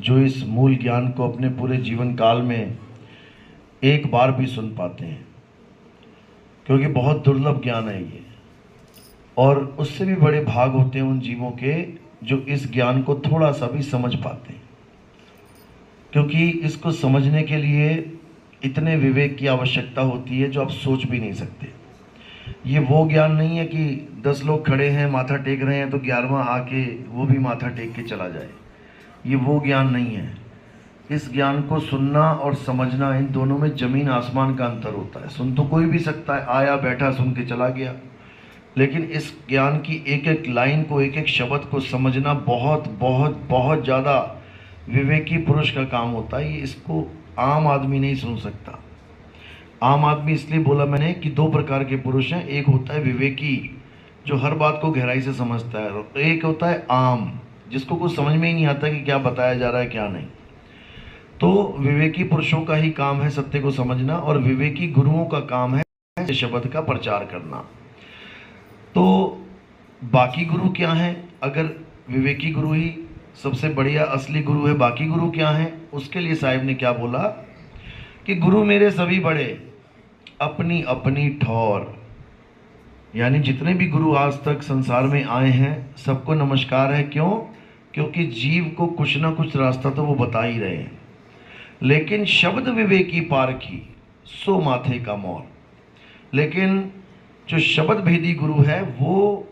जो इस मूल ज्ञान को अपने पूरे जीवन काल में एक बार भी सुन पाते हैं, क्योंकि बहुत दुर्लभ ज्ञान है ये। और उससे भी बड़े भाग होते हैं उन जीवों के जो इस ज्ञान को थोड़ा सा भी समझ पाते हैं, क्योंकि इसको समझने के लिए इतने विवेक की आवश्यकता होती है जो आप सोच भी नहीं सकते। ये वो ज्ञान नहीं है कि 10 लोग खड़े हैं माथा टेक रहे हैं तो 11वां आके वो भी माथा टेक के चला जाए। ये वो ज्ञान नहीं है। इस ज्ञान को सुनना और समझना, इन दोनों में जमीन आसमान का अंतर होता है। सुन तो कोई भी सकता है, आया बैठा सुन के चला गया, लेकिन इस ज्ञान की एक एक लाइन को, एक एक शब्द को समझना बहुत बहुत बहुत ज़्यादा विवेकी पुरुष का काम होता है। ये इसको आम आदमी नहीं सुन सकता। आम आदमी इसलिए बोला मैंने कि 2 प्रकार के पुरुष हैं। एक होता है विवेकी, जो हर बात को गहराई से समझता है, और एक होता है आम, जिसको कुछ समझ में ही नहीं आता कि क्या बताया जा रहा है क्या नहीं। तो विवेकी पुरुषों का ही काम है सत्य को समझना, और विवेकी गुरुओं का काम है शब्द का प्रचार करना। तो बाकी गुरु क्या हैं? अगर विवेकी गुरु ही सबसे बढ़िया असली गुरु है, बाकी गुरु क्या हैं? उसके लिए साहिब ने क्या बोला कि गुरु मेरे सभी बड़े, अपनी अपनी ठौर। यानी जितने भी गुरु आज तक संसार में आए हैं सबको नमस्कार है। क्यों? क्योंकि जीव को कुछ ना कुछ रास्ता तो वो बता ही रहे हैं। लेकिन शब्द विवेकी पारखी सो माथे का मोर। लेकिन जो शब्द भेदी गुरु है वो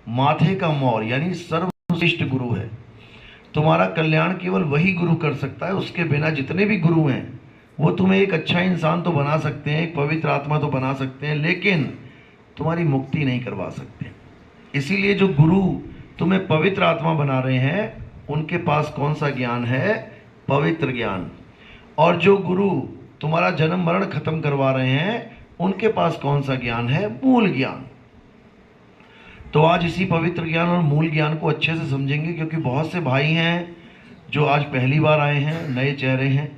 माथे का मोर, यानी सर्वश्रेष्ठ गुरु है। तुम्हारा कल्याण केवल वही गुरु कर सकता है। उसके बिना जितने भी गुरु हैं वो तुम्हें एक अच्छा इंसान तो बना सकते हैं, एक पवित्र आत्मा तो बना सकते हैं, लेकिन तुम्हारी मुक्ति नहीं करवा सकते। इसीलिए जो गुरु तुम्हें पवित्र आत्मा बना रहे हैं उनके पास कौन सा ज्ञान है? पवित्र ज्ञान। और जो गुरु तुम्हारा जन्म मरण खत्म करवा रहे हैं उनके पास कौन सा ज्ञान है? मूल ज्ञान। तो आज इसी पवित्र ज्ञान और मूल ज्ञान को अच्छे से समझेंगे, क्योंकि बहुत से भाई हैं जो आज पहली बार आए हैं, नए चेहरे हैं।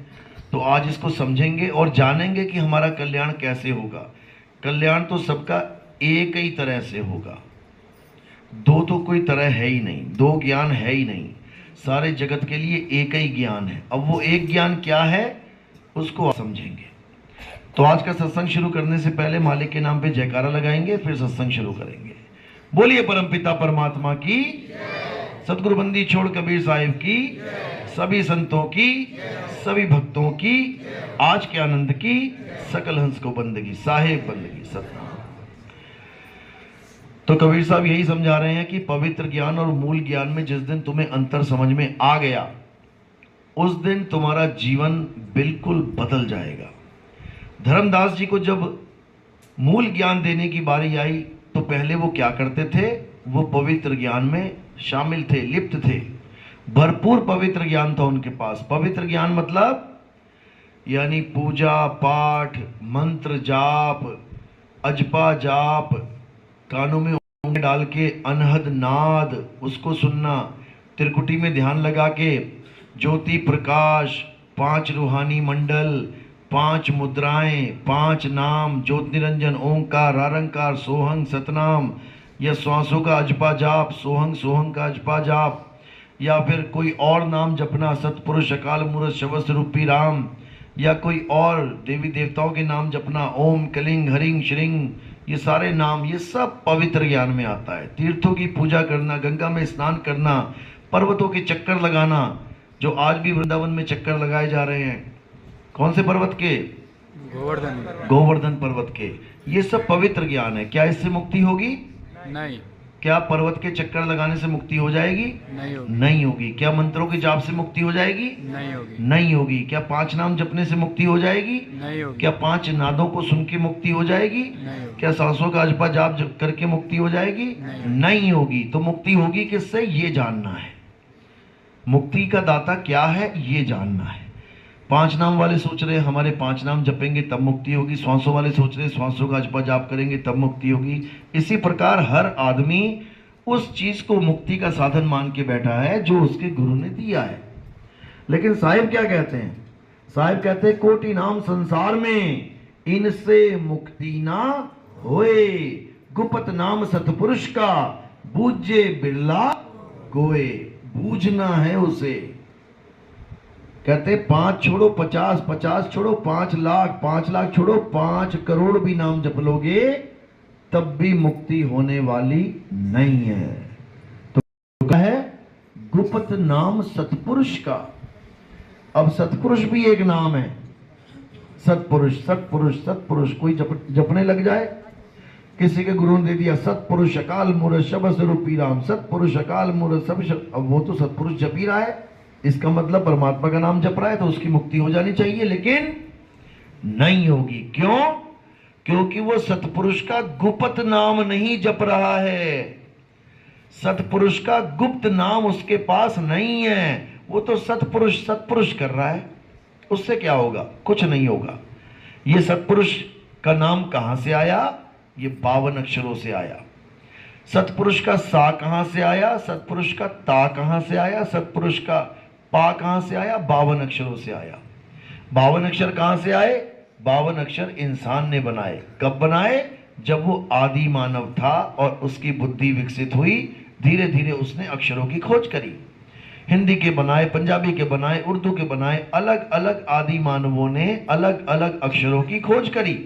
तो आज इसको समझेंगे और जानेंगे कि हमारा कल्याण कैसे होगा। कल्याण तो सबका एक ही तरह से होगा, 2 तो कोई तरह है ही नहीं, 2 ज्ञान है ही नहीं। सारे जगत के लिए एक ही ज्ञान है। अब वो एक ज्ञान क्या है उसको समझेंगे। तो आज का सत्संग शुरू करने से पहले मालिक के नाम पे जयकारा लगाएंगे, फिर सत्संग शुरू करेंगे। बोलिए परमपिता परमात्मा की, सतगुरु बंदी छोड़ कबीर साहिब की, सभी संतों की, सभी भक्तों की, आज के आनंद की, सकल हंस को बंदगी, साहेब बंदगी, सतनाम। तो कबीर साहब यही समझा रहे हैं कि पवित्र ज्ञान और मूल ज्ञान में जिस दिन तुम्हें अंतर समझ में आ गया उस दिन तुम्हारा जीवन बिल्कुल बदल जाएगा। धर्मदास जी को जब मूल ज्ञान देने की बारी आई तो पहले वो क्या करते थे? वो पवित्र ज्ञान में शामिल थे, लिप्त थे। भरपूर पवित्र ज्ञान था उनके पास। पवित्र ज्ञान मतलब यानी पूजा पाठ, मंत्र जाप, अजपा जाप, कानों में उंगली डाल के अनहद नाद उसको सुनना, त्रिकुटी में ध्यान लगा के ज्योति प्रकाश, 5 रूहानी मंडल, 5 मुद्राएं, 5 नाम, ज्योत निरंजन, ओंकार, रारंकार, सोहंग, सतनाम, या श्वासों का अजपा जाप, सोहंग सोहंग का अजपा जाप, या फिर कोई और नाम जपना, सतपुरुष अकाल मूरत शवस रूपी राम, या कोई और देवी देवताओं के नाम जपना, ओम कलिंग हरिंग श्रिंग, ये सारे नाम, ये सब पवित्र ज्ञान में आता है। तीर्थों की पूजा करना, गंगा में स्नान करना, पर्वतों के चक्कर लगाना, जो आज भी वृंदावन में चक्कर लगाए जा रहे हैं, कौन से पर्वत के? गोवर्धन पर्वत के। ये सब पवित्र ज्ञान है। क्या इससे मुक्ति होगी? नहीं। क्या पर्वत के चक्कर लगाने से मुक्ति हो जाएगी? नहीं होगी। क्या मंत्रों के जाप से मुक्ति हो जाएगी? नहीं होगी। क्या 5 नाम जपने से मुक्ति हो जाएगी? नहीं होगी। क्या 5 नादों को सुन के मुक्ति हो जाएगी? क्या सांसों का अजपा जाप करके मुक्ति हो जाएगी? नहीं होगी। तो मुक्ति होगी किससे? ये जानना है। मुक्ति का दाता क्या है ये जानना है। 5 नाम वाले सोच रहे हमारे 5 नाम जपेंगे तब मुक्ति होगी, श्वासों वाले सोच रहे श्वासों का अजपा जाप करेंगे तब मुक्ति होगी। इसी प्रकार हर आदमी उस चीज को मुक्ति का साधन मान के बैठा है जो उसके गुरु ने दिया है। लेकिन साहिब क्या कहते हैं? साहिब कहते हैं कोटि नाम संसार में इनसे मुक्ति ना होए, गुप्त नाम सतपुरुष का बूझे बिरला गोए। बूझना है उसे, कहते 5 छोड़ो 50, 50 छोड़ो 5 लाख, 5 लाख छोड़ो 5 करोड़ भी नाम जप लोगे तब भी मुक्ति होने वाली नहीं है। तो क्या है? गुप्त नाम सतपुरुष का। अब सतपुरुष भी एक नाम है। सतपुरुष सतपुरुष सतपुरुष, कोई जपने लग जाए, किसी के गुरु ने दे दिया सतपुरुष अकाल मूर्त शब स्वरूपी राम, सतपुरुष अकाल मूर्त सब, अब वो तो सतपुरुष जप ही रहा है, इसका मतलब परमात्मा का नाम जप रहा है, तो उसकी मुक्ति हो जानी चाहिए, लेकिन नहीं होगी। क्यों? क्योंकि वो सतपुरुष का गुप्त नाम नहीं जप रहा है। सतपुरुष का गुप्त नाम उसके पास नहीं है, वो तो सतपुरुष सतपुरुष कर रहा है। उससे क्या होगा? कुछ नहीं होगा। ये सतपुरुष का नाम कहां से आया? ये 52 अक्षरों से आया। सतपुरुष का सा कहां से आया? सतपुरुष का ता कहां से आया? सतपुरुष का पा कहां से आया? 52 अक्षरों से आया। 52 अक्षर कहां से आए? 52 अक्षर इंसान ने बनाए। कब बनाए? जब वो आदि मानव था और उसकी बुद्धि विकसित हुई, धीरे धीरे उसने अक्षरों की खोज करी। हिंदी के बनाए, पंजाबी के बनाए, उर्दू के बनाए, अलग अलग आदि मानवों ने अलग अलग अक्षरों की खोज करी।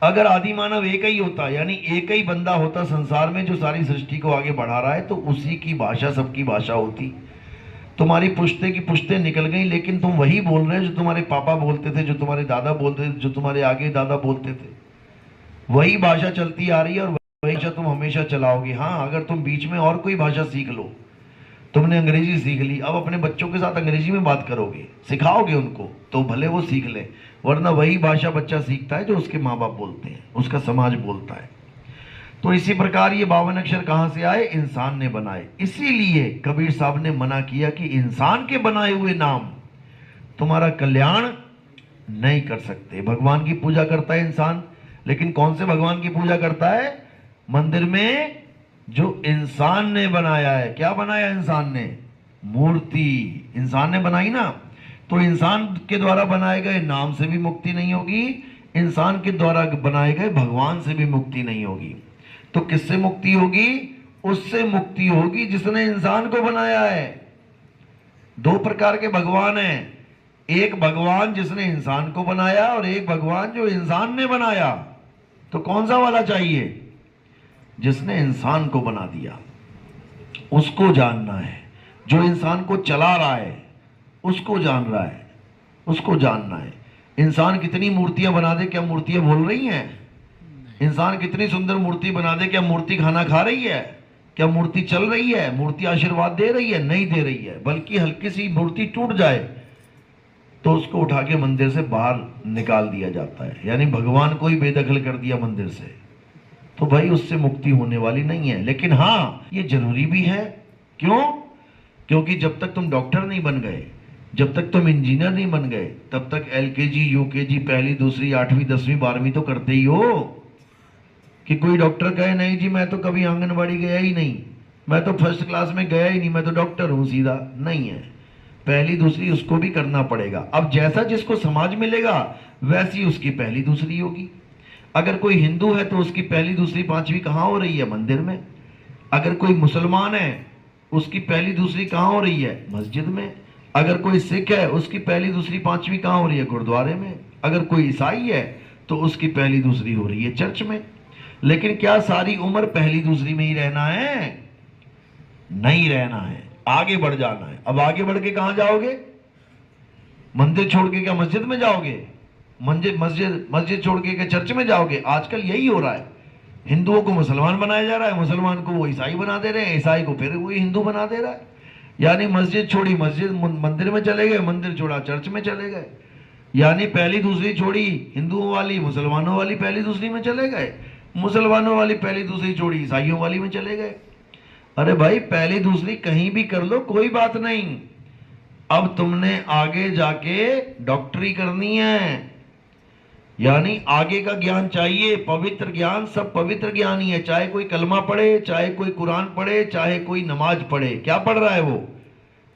अगर आदि मानव एक ही होता, यानी एक ही बंदा होता संसार में जो सारी सृष्टि को आगे बढ़ा रहा है, तो उसी की भाषा सबकी भाषा होती। तुम्हारी पुश्ते की पुश्ते निकल गई, लेकिन तुम वही बोल रहे हो जो तुम्हारे पापा बोलते थे, जो तुम्हारे दादा बोलते थे, जो तुम्हारे आगे दादा बोलते थे। वही भाषा चलती आ रही है और वही भाषा तुम हमेशा चलाओगे। हाँ, अगर तुम बीच में और कोई भाषा सीख लो, तुमने अंग्रेजी सीख ली, अब अपने बच्चों के साथ अंग्रेजी में बात करोगे, सिखाओगे उनको, तो भले वो सीख ले, वरना वही भाषा बच्चा सीखता है जो उसके माँ बाप बोलते हैं, उसका समाज बोलता है। तो इसी प्रकार ये 52 अक्षर कहां से आए? इंसान ने बनाए। इसीलिए कबीर साहब ने मना किया कि इंसान के बनाए हुए नाम तुम्हारा कल्याण नहीं कर सकते। भगवान की पूजा करता है इंसान, लेकिन कौन से भगवान की पूजा करता है? मंदिर में जो इंसान ने बनाया है। क्या बनाया इंसान ने? मूर्ति इंसान ने बनाई ना। तो इंसान के द्वारा बनाए गए नाम से भी मुक्ति नहीं होगी, इंसान के द्वारा बनाए गए भगवान से भी मुक्ति नहीं होगी। तो किससे मुक्ति होगी? उससे मुक्ति होगी जिसने इंसान को बनाया है। 2 प्रकार के भगवान हैं, एक भगवान जिसने इंसान को बनाया और एक भगवान जो इंसान ने बनाया। तो कौन सा वाला चाहिए? जिसने इंसान को बना दिया, उसको जानना है। जो इंसान को चला रहा है उसको जान रहा है, उसको जानना है। इंसान कितनी मूर्तियां बना दे, क्या मूर्तियां बोल रही हैं? इंसान कितनी सुंदर मूर्ति बना दे, क्या मूर्ति खाना खा रही है? क्या मूर्ति चल रही है? मूर्ति आशीर्वाद दे रही है? नहीं दे रही है। बल्कि हल्की सी मूर्ति टूट जाए तो उसको उठा के मंदिर से बाहर निकाल दिया जाता है, यानी भगवान को ही बेदखल कर दिया मंदिर से। तो भाई उससे मुक्ति होने वाली नहीं है। लेकिन हाँ, ये जरूरी भी है। क्यों? क्योंकि जब तक तुम डॉक्टर नहीं बन गए, जब तक तुम इंजीनियर नहीं बन गए, तब तक LKG UKG पहली दूसरी 8वीं 10वीं 12वीं तो करते ही हो। कि कोई डॉक्टर कहे नहीं जी मैं तो कभी आंगनबाड़ी गया ही नहीं, मैं तो फर्स्ट क्लास में गया ही नहीं, मैं तो डॉक्टर हूं सीधा, नहीं है। पहली दूसरी उसको भी करना पड़ेगा। अब जैसा जिसको समाज मिलेगा वैसी उसकी पहली दूसरी होगी। अगर कोई हिंदू है तो उसकी पहली दूसरी पांचवी कहां हो रही है? मंदिर में। अगर कोई मुसलमान है उसकी पहली दूसरी कहां हो रही है? मस्जिद में। अगर कोई सिख है उसकी पहली दूसरी पांचवी कहां हो रही है? गुरुद्वारे में। अगर कोई ईसाई है तो उसकी पहली दूसरी हो रही है चर्च में। लेकिन क्या सारी उम्र पहली दूसरी में ही रहना है? नहीं रहना है, आगे बढ़ जाना है। अब आगे बढ़ के कहां जाओगे? मंदिर छोड़ के क्या मस्जिद में जाओगे? मस्जिद छोड़ के क्या चर्च में जाओगे? आजकल यही हो रहा है। हिंदुओं को मुसलमान बनाया जा रहा है, मुसलमान को वो ईसाई बना दे रहे हैं, ईसाई को फिर वही हिंदू बना दे रहा है। यानी मस्जिद छोड़ी मंदिर में चले गए, मंदिर छोड़ा चर्च में चले गए। यानी पहली दूसरी छोड़ी हिंदुओं वाली, मुसलमानों वाली पहली दूसरी में चले गए, मुसलमानों वाली पहली दूसरी छोड़ी ईसाइयों वाली में चले गए। अरे भाई, पहली दूसरी कहीं भी कर लो, कोई बात नहीं। अब तुमने आगे जाके डॉक्टरी करनी है, यानी आगे का ज्ञान चाहिए, पवित्र ज्ञान। सब पवित्र ज्ञान ही है, चाहे कोई कलमा पढ़े, चाहे कोई कुरान पढ़े, चाहे कोई नमाज पढ़े। क्या पढ़ रहा है वो?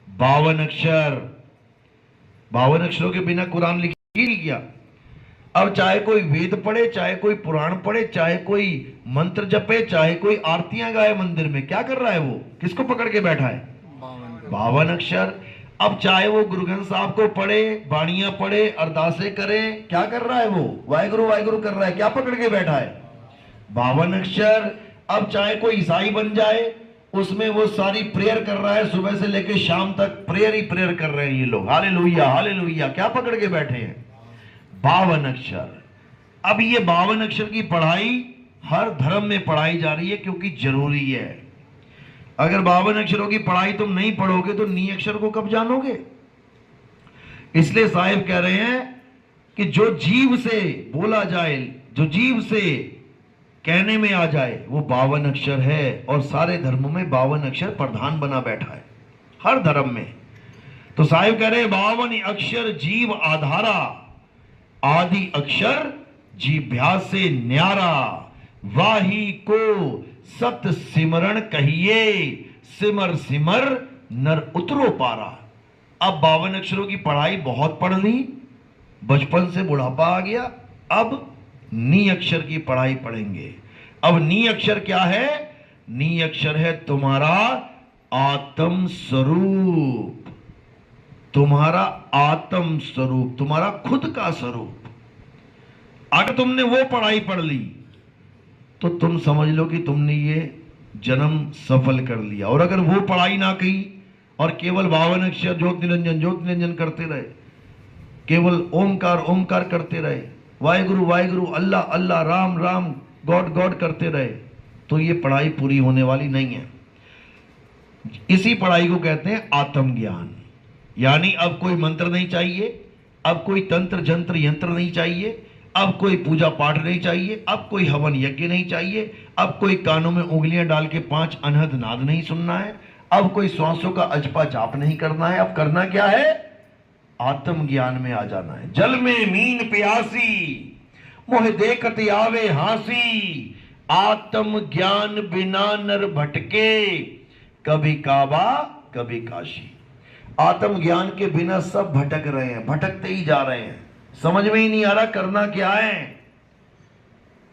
52 अक्षर। 52 अक्षरों के बिना कुरान लिख ही नहीं गया। अब चाहे कोई वेद पढ़े, चाहे कोई पुराण पढ़े, चाहे कोई मंत्र जपे, चाहे कोई आरतियां गाए मंदिर में, क्या कर रहा है वो? किसको पकड़ के बैठा है? 52 अक्षर। अब चाहे वो गुरु ग्रंथ साहब को पढ़े, बाणियां पढ़े, अरदासें करे, क्या कर रहा है वो? वाहिगुरु वाहिगुरु कर रहा है। क्या पकड़ के बैठा है? 52 अक्षर। अब चाहे कोई ईसाई बन जाए, उसमें वो सारी प्रेयर कर रहा है, सुबह से लेकर शाम तक प्रेयर ही प्रेयर कर रहे हैं ये लोग। Hallelujah hallelujah. क्या पकड़ के बैठे हैं? 52 अक्षर। अब ये 52 अक्षर की पढ़ाई हर धर्म में पढ़ाई जा रही है, क्योंकि जरूरी है। अगर 52 अक्षरों की पढ़ाई तुम नहीं पढ़ोगे तो नी अक्षर को कब जानोगे? इसलिए साहिब कह रहे हैं कि जो जीव से बोला जाए, जो जीव से कहने में आ जाए, वो 52 अक्षर है। और सारे धर्मों में 52 अक्षर प्रधान बना बैठा है, हर धर्म में। तो साहिब कह रहे हैं 52 अक्षर जीव आधारा, आदि अक्षर जीभ्या से न्यारा, वाही को सत सिमरण कहिए, सिमर सिमर नर उतरो पारा। अब 52 अक्षरों की पढ़ाई बहुत पढ़ ली, बचपन से बुढ़ापा आ गया, अब नी अक्षर की पढ़ाई पढ़ेंगे। अब नी अक्षर क्या है? नी अक्षर है तुम्हारा आत्म स्वरूप, तुम्हारा आत्म स्वरूप, तुम्हारा खुद का स्वरूप। अगर तुमने वो पढ़ाई पढ़ ली तो तुम समझ लो कि तुमने ये जन्म सफल कर लिया। और अगर वो पढ़ाई ना की और केवल 52 अक्षर ज्योति निरंजन करते रहे, केवल ओमकार ओमकार करते रहे, वाहिगुरु वाहिगुरु, अल्लाह अल्लाह, राम राम, गॉड गॉड करते रहे, तो ये पढ़ाई पूरी होने वाली नहीं है। इसी पढ़ाई को कहते हैं आत्मज्ञान। यानी अब कोई मंत्र नहीं चाहिए, अब कोई तंत्र जंत्र यंत्र नहीं चाहिए, अब कोई पूजा पाठ नहीं चाहिए, अब कोई हवन यज्ञ नहीं चाहिए, अब कोई कानों में उंगलियां डाल के 5 अनहद नाद नहीं सुनना है, अब कोई श्वासों का अजपा जाप नहीं करना है। अब करना क्या है? आत्मज्ञान में आ जाना है। जल में मीन प्यासी, मोह देखत आवे हासी, आत्म ज्ञान बिना नर भटके, कभी काबा कभी काशी। आत्म ज्ञान के बिना सब भटक रहे हैं, भटकते ही जा रहे हैं, समझ में ही नहीं आ रहा करना क्या है।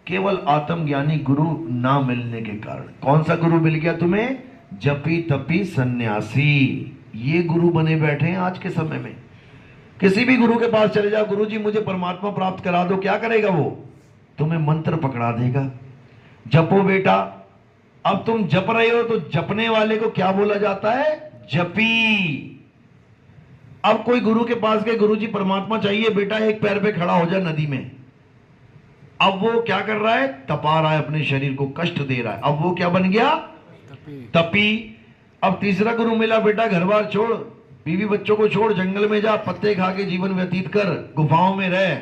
केवल आत्मज्ञानी गुरु ना मिलने के कारण। कौन सा गुरु मिल गया तुम्हें? जपी तपी सन्यासी, ये गुरु बने बैठे हैं आज के समय में। किसी भी गुरु के पास चले जाओ, गुरु जी मुझे परमात्मा प्राप्त करा दो, क्या करेगा वो? तुम्हें मंत्र पकड़ा देगा, जपो बेटा। अब तुम जप रहे हो तो जपने वाले को क्या बोला जाता है? जपी। अब कोई गुरु के पास गए, गुरु जी परमात्मा चाहिए बेटा, एक पैर पे खड़ा हो जा नदी में। अब वो क्या कर रहा है? तपा रहा है अपने शरीर को, कष्ट दे रहा है। अब वो क्या बन गया? तपी। अब तीसरा गुरु मिला, बेटा घर बार छोड़, बीवी बच्चों को छोड़, जंगल में जा, पत्ते खा के जीवन व्यतीत कर, गुफाओं में रह।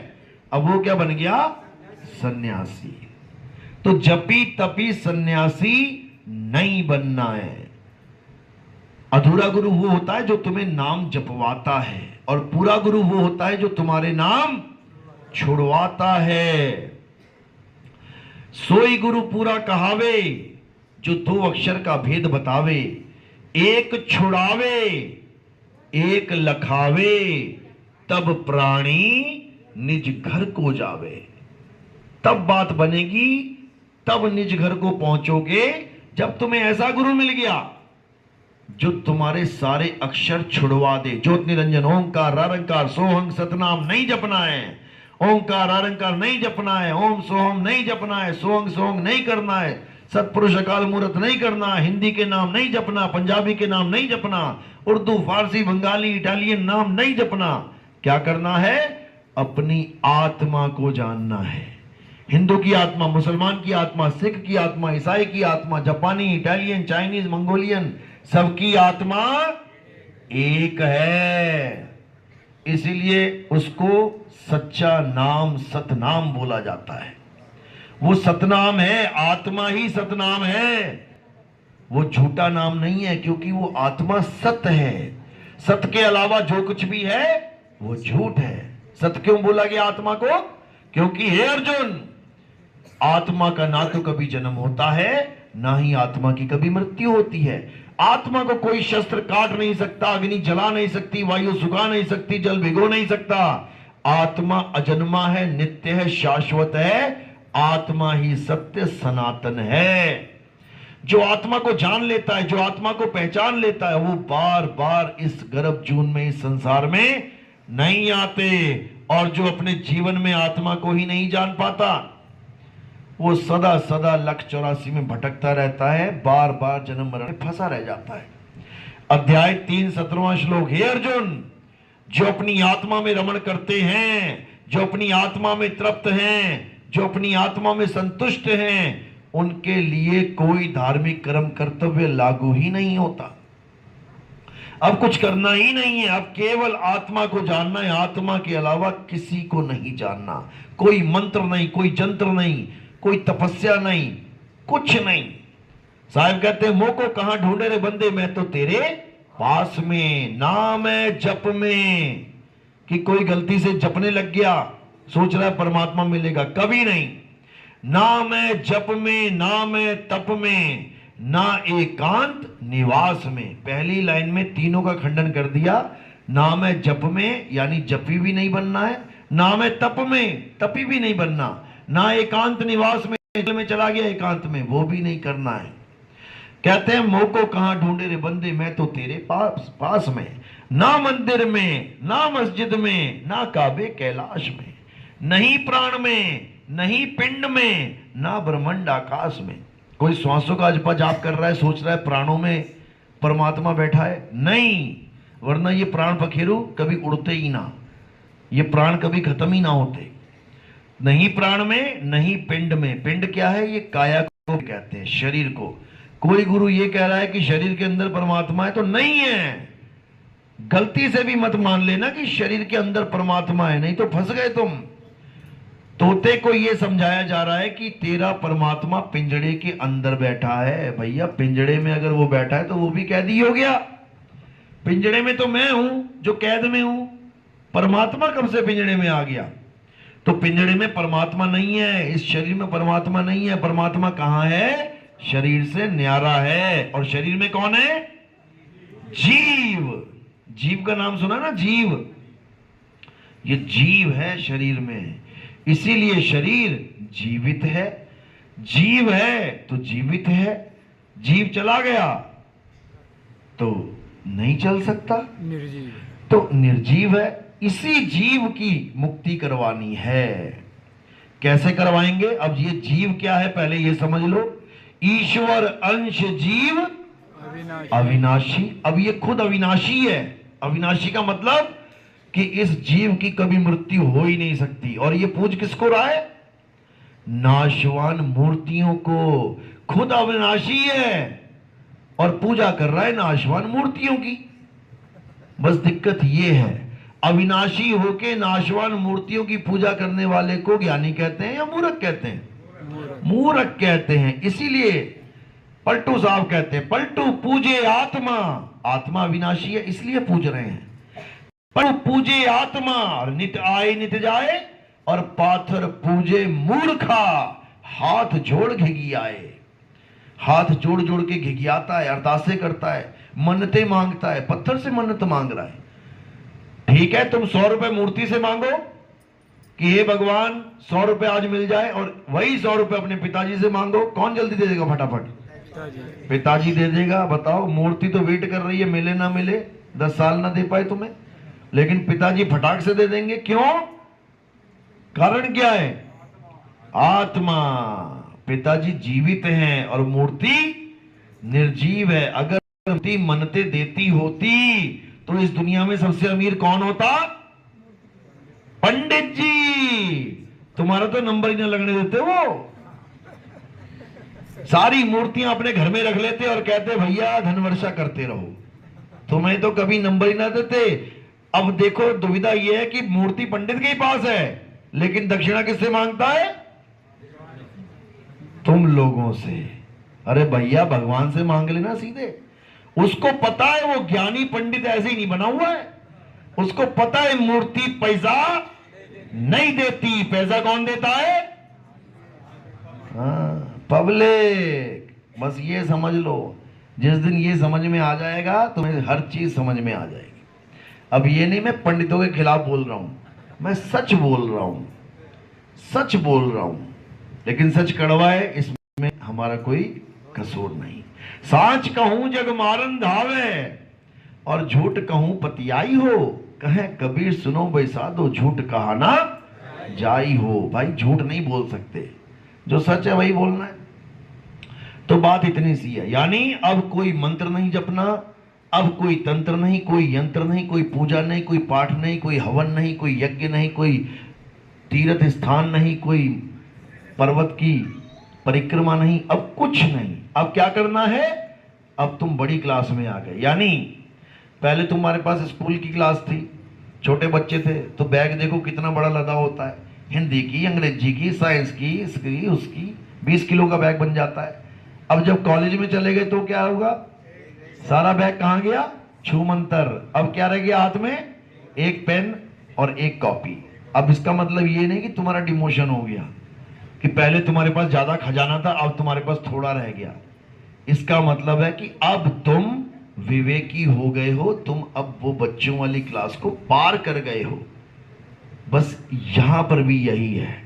अब वो क्या बन गया? सन्यासी। तो जपी तपी सन्यासी नहीं बनना है। अधूरा गुरु वो होता है जो तुम्हें नाम जपवाता है, और पूरा गुरु वो होता है जो तुम्हारे नाम छुड़वाता है। सोई गुरु पूरा कहावे, जो 2 अक्षर का भेद बतावे, एक छुड़ावे एक लखावे, तब प्राणी निज घर को जावे। तब बात बनेगी, तब निज घर को पहुंचोगे, जब तुम्हें ऐसा गुरु मिल गया जो तुम्हारे सारे अक्षर छुड़वा दे। ज्योति निरंजन ओंकार आरंकार सोहंग सतनाम नहीं जपना है, ओंकार आरंकार नहीं जपना है, ओम सोहम नहीं जपना है, सोहंग सोहंग नहीं करना है, सतपुरुष अकाल मूर्त नहीं करना, हिंदी के नाम नहीं जपना, पंजाबी के नाम नहीं जपना, उर्दू फारसी बंगाली इटालियन नाम नहीं जपना। क्या करना है? अपनी आत्मा को जानना है। हिंदू की आत्मा, मुसलमान की आत्मा, सिख की आत्मा, ईसाई की आत्मा, जापानी, इटालियन, चाइनीज, मंगोलियन, सबकी आत्मा एक है। इसीलिए उसको सच्चा नाम सतनाम बोला जाता है। वो सतनाम है, आत्मा ही सतनाम है, वो झूठा नाम नहीं है, क्योंकि वो आत्मा सत्य है। सत्य के अलावा जो कुछ भी है वो झूठ है। सत्य क्यों बोला गया आत्मा को? क्योंकि हे अर्जुन, आत्मा का ना तो कभी जन्म होता है, ना ही आत्मा की कभी मृत्यु होती है। आत्मा को कोई शस्त्र काट नहीं सकता, अग्नि जला नहीं सकती, वायु सुखा नहीं सकती, जल भिगो नहीं सकता। आत्मा अजन्मा है, नित्य है, शाश्वत है। आत्मा ही सत्य सनातन है। जो आत्मा को जान लेता है, जो आत्मा को पहचान लेता है, वो बार बार इस गर्भ जून में, इस संसार में नहीं आते। और जो अपने जीवन में आत्मा को ही नहीं जान पाता, वो सदा सदा लख 84 में भटकता रहता है, बार बार जन्म मरण में फंसा रह जाता है। अध्याय 3 17वां श्लोक, हे अर्जुन, जो अपनी आत्मा में रमण करते हैं, जो अपनी आत्मा में तृप्त हैं, जो अपनी आत्मा में संतुष्ट हैं, उनके लिए कोई धार्मिक कर्म कर्तव्य लागू ही नहीं होता। अब कुछ करना ही नहीं है, अब केवल आत्मा को जानना है, आत्मा के अलावा किसी को नहीं जानना। कोई मंत्र नहीं, कोई जंत्र नहीं, कोई तपस्या नहीं, कुछ नहीं। साहब कहते हैं, मोह को कहां ढूंढे रे बंदे, मैं तो तेरे पास में, नाम है जप में। कि कोई गलती से जपने लग गया, सोच रहा है परमात्मा मिलेगा, कभी नहीं। नाम है जप में, नाम है तप में, ना एकांत निवास में। पहली लाइन में तीनों का खंडन कर दिया। नाम है जप में, यानी जपी भी नहीं बनना है। नाम है तप में, तपी भी नहीं बनना। ना एकांत निवास में चला गया एकांत में, वो भी नहीं करना है। कहते हैं, मोह को कहां ढूंढे रे बंदे, मैं तो तेरे पास में। ना मंदिर में, ना मस्जिद में, ना काबे कैलाश में, नहीं प्राण में, नहीं पिंड में, ना ब्रह्मांड आकाश में। कोई श्वासों का जप जाप कर रहा है, सोच रहा है प्राणों में परमात्मा बैठा है, नहीं। वरना ये प्राण पखेरु कभी उड़ते ही ना, ये प्राण कभी खत्म ही ना होते। नहीं प्राण में, नहीं पिंड में। पिंड क्या है? ये काया को कहते हैं, शरीर को। कोई गुरु ये कह रहा है कि शरीर के अंदर परमात्मा है, तो नहीं है। गलती से भी मत मान लेना कि शरीर के अंदर परमात्मा है, नहीं तो फंस गए तुम। तोते को यह समझाया जा रहा है कि तेरा परमात्मा पिंजड़े के अंदर बैठा है। भैया, पिंजड़े में अगर वो बैठा है तो वो भी कैदी हो गया। पिंजड़े में तो मैं हूं जो कैद में हूं, परमात्मा कब से पिंजड़े में आ गया? तो पिंजड़े में परमात्मा नहीं है, इस शरीर में परमात्मा नहीं है। परमात्मा कहां है? शरीर से न्यारा है। और शरीर में कौन है? जीव। जीव का नाम सुना ना? जीव, ये जीव है शरीर में, इसीलिए शरीर जीवित है। जीव है तो जीवित है, जीव चला गया तो नहीं चल सकता, निर्जीव, तो निर्जीव है। इसी जीव की मुक्ति करवानी है। कैसे करवाएंगे? अब ये जीव क्या है पहले ये समझ लो। ईश्वर अंश जीव अविनाशी। अब ये खुद अविनाशी है। अविनाशी का मतलब कि इस जीव की कभी मृत्यु हो ही नहीं सकती। और ये पूज किसको रहा है? नाशवान मूर्तियों को। खुद अविनाशी है और पूजा कर रहा है नाशवान मूर्तियों की। बस दिक्कत ये है, अविनाशी होके नाशवान मूर्तियों की पूजा करने वाले को ज्ञानी कहते हैं या मूर्ख कहते हैं? मूर्ख कहते हैं। इसीलिए पलटू साहब कहते हैं, पलटू पूजे आत्मा। आत्मा अविनाशी है इसलिए पूज रहे हैं। पर पूजे आत्मा, और नित आए नित जाए, और पाथर पूजे मूर्खा, हाथ जोड़ घिघियाए। हाथ जोड़ जोड़ के घिघियाता है, अरदासें करता है, मन्नतें मांगता है, पत्थर से मन्नत मांग रहा है। ठीक है, तुम 100 रुपए मूर्ति से मांगो कि हे भगवान 100 रुपए आज मिल जाए, और वही 100 रुपए अपने पिताजी से मांगो। कौन जल्दी दे देगा? फटाफट पिताजी दे देगा। बताओ, मूर्ति तो वेट कर रही है, मिले ना मिले, 10 साल ना दे पाए तुम्हें, लेकिन पिताजी फटाक से दे देंगे। क्यों? कारण क्या है? आत्मा। पिताजी जीवित हैं और मूर्ति निर्जीव है। अगर मूर्ति मन्नतें देती होती तो इस दुनिया में सबसे अमीर कौन होता? पंडित जी। तुम्हारा तो नंबर ही ना लगने देते वो। सारी मूर्तियां अपने घर में रख लेते और कहते भैया धन वर्षा करते रहो, तुम्हें तो कभी नंबर ही ना देते। अब देखो, दुविधा यह है कि मूर्ति पंडित के ही पास है, लेकिन दक्षिणा किससे मांगता है? तुम लोगों से। अरे भैया, भगवान से मांग लेना सीधे। उसको पता है वो ज्ञानी पंडित ऐसे ही नहीं बना हुआ है। उसको पता है मूर्ति पैसा नहीं देती। पैसा कौन देता है? पब्लिक। बस ये समझ लो, जिस दिन ये समझ में आ जाएगा तुम्हें हर चीज समझ में आ जाएगी। अब ये नहीं मैं पंडितों के खिलाफ बोल रहा हूं, मैं सच बोल रहा हूं, सच बोल रहा हूं। लेकिन सच कड़वा है, इसमें हमारा कोई कसूर नहीं। साच कहूं जग मारन धावे, और झूठ कहूं पतियाई हो। कहे कबीर सुनो बैसा दो, झूठ कहा ना जाई हो। भाई झूठ नहीं बोल सकते, जो सच है वही बोलना है। तो बात इतनी सी है, यानी अब कोई मंत्र नहीं जपना, अब कोई तंत्र नहीं, कोई यंत्र नहीं, कोई पूजा नहीं, कोई पाठ नहीं, कोई हवन नहीं, कोई यज्ञ नहीं, कोई तीर्थ स्थान नहीं, कोई पर्वत की परिक्रमा नहीं, अब कुछ नहीं। अब क्या करना है, अब तुम बड़ी क्लास में आ गए। यानी पहले तुम्हारे पास स्कूल की क्लास थी, छोटे बच्चे थे, तो बैग देखो कितना बड़ा लदा होता है, हिंदी की, अंग्रेजी की, साइंस की, इसकी उसकी, 20 किलो का बैग बन जाता है। अब जब कॉलेज में चले गए तो क्या होगा, सारा बैग कहां गया, छू मंतर। अब क्या रह गया हाथ में, एक पेन और एक कॉपी। अब इसका मतलब ये नहीं कि तुम्हारा डिमोशन हो गया, कि पहले तुम्हारे पास ज्यादा खजाना था अब तुम्हारे पास थोड़ा रह गया। इसका मतलब है कि अब तुम विवेकी हो गए हो, तुम अब वो बच्चों वाली क्लास को पार कर गए हो। बस यहां पर भी यही है,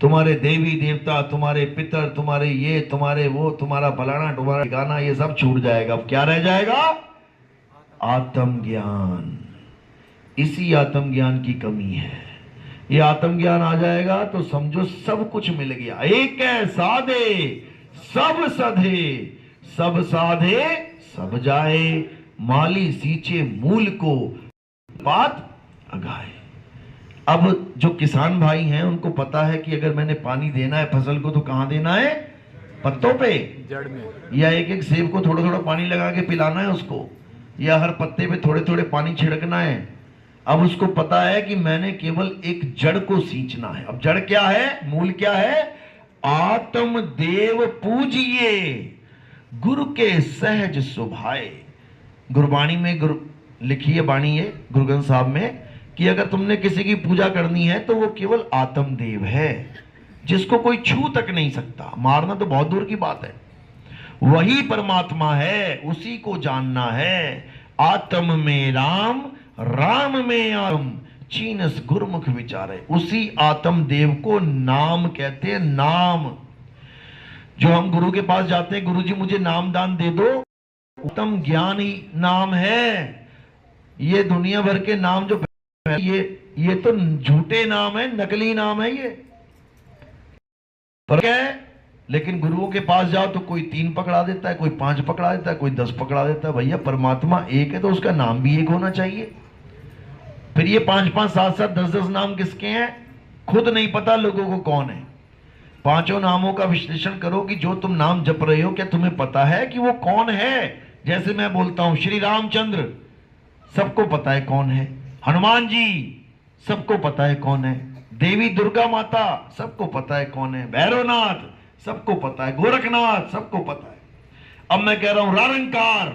तुम्हारे देवी देवता, तुम्हारे पितर, तुम्हारे ये, तुम्हारे वो, तुम्हारा फलाना, तुम्हारा गाना, ये सब छूट जाएगा। अब क्या रह जाएगा, आत्मज्ञान। इसी आत्मज्ञान की कमी है। ये आत्मज्ञान आ जाएगा तो समझो सब कुछ मिल गया। एक है साधे सब सधे, सब साधे सब जाए, माली सींचे मूल को, बात अगाए। अब जो किसान भाई हैं उनको पता है कि अगर मैंने पानी देना है फसल को तो कहां देना है, पत्तों पे, जड़ में, या एक एक सेब को थोड़ा थोड़ा पानी लगा के पिलाना है उसको, या हर पत्ते पे थोड़े थोड़े पानी छिड़कना है। अब उसको पता है कि मैंने केवल एक जड़ को सींचना है। अब जड़ क्या है, मूल क्या है, आत्म देव पूजिए, गुरु के सहज सुभाए। गुरबाणी में लिखी है बाणी है गुरु ग्रंथ साहब में, कि अगर तुमने किसी की पूजा करनी है तो वो केवल आत्म देव है, जिसको कोई छू तक नहीं सकता। मारना तो बहुत दूर की बात है, वही परमात्मा है, उसी को जानना है। आत्म में राम, राम में आत्म, चीनस गुरुमुख विचारे। उसी आत्म देव को नाम कहते हैं। नाम, जो हम गुरु के पास जाते हैं, गुरु जी मुझे नाम दान दे दो, उत्तम ज्ञान ही नाम है। ये दुनिया भर के नाम जो ये तो झूठे नाम है, नकली नाम है ये, पर क्या है। लेकिन गुरुओं के पास जाओ तो कोई 3 पकड़ा देता है, कोई 5 पकड़ा देता है, कोई 10 पकड़ा देता है। भैया परमात्मा एक है तो उसका नाम भी एक होना चाहिए। फिर ये 5-5, 7-7, 10-10 नाम किसके हैं, खुद नहीं पता लोगों को कौन है। पांचों नामों का विश्लेषण करो कि जो तुम नाम जप रहे हो क्या तुम्हें पता है कि वो कौन है। जैसे मैं बोलता हूं श्री रामचंद्र, सबको पता है कौन है। हनुमान जी, सबको पता है कौन है। देवी दुर्गा माता, सबको पता है कौन है। भैरवनाथ, सबको पता है। गोरखनाथ, सबको पता है। अब मैं कह रहा हूं रारंकार,